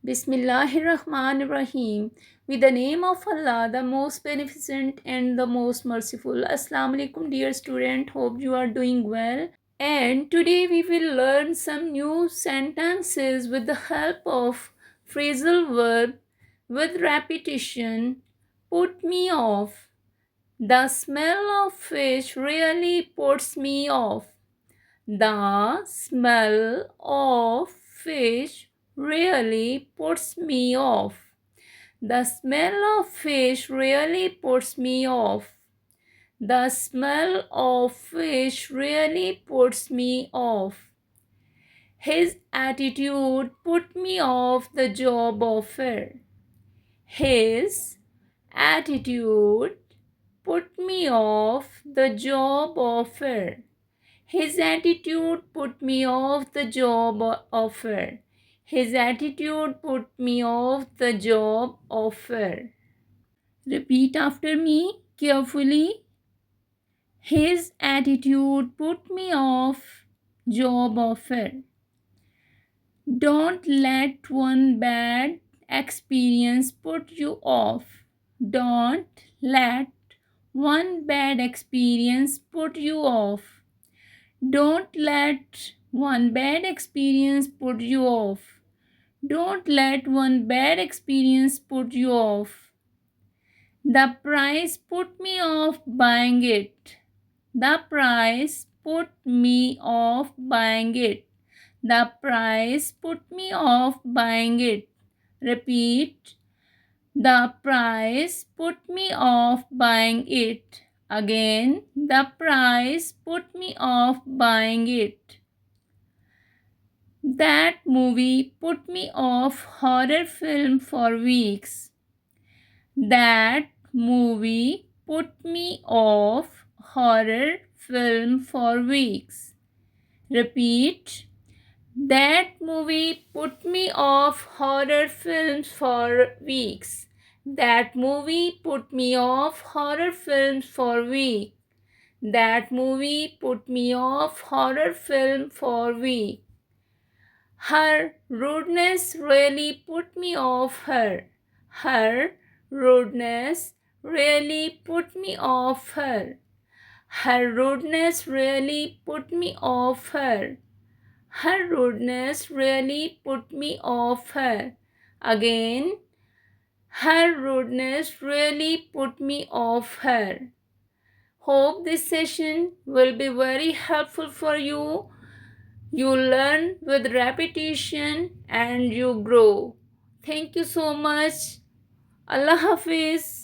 Bismillahirrahmanirrahim. With the name of Allah, the most beneficent and the most merciful. Assalamu alaikum, dear student. Hope you are doing well. And today we will learn some new sentences with the help of phrasal verb with repetition. Put me off. The smell of fish really puts me off. The smell of fish really puts me off. The smell of fish really puts me off. The smell of fish really puts me off. His attitude put me off the job offer. His attitude put me off the job offer. His attitude put me off the job offer. His attitude put me off the job offer. Repeat after me carefully. His attitude put me off job offer. Don't let one bad experience put you off. Don't let one bad experience put you off. Don't let one bad experience put you off. Don't let one bad experience put you off. The price put me off buying it. The price put me off buying it. The price put me off buying it. Repeat. The price put me off buying it. Again, the price put me off buying it. That movie put me off horror film for weeks. That movie put me off horror film for weeks. Repeat. That movie put me off horror films for weeks. That movie put me off horror films for weeks. That movie put me off horror film for weeks. Her rudeness really put me off her. Her rudeness really put me off her. Her rudeness really put me off her. Her rudeness really put me off her. Again, her rudeness really put me off her. Hope this session will be very helpful for you. You learn with repetition and you grow. Thank you so much. Allah Hafiz.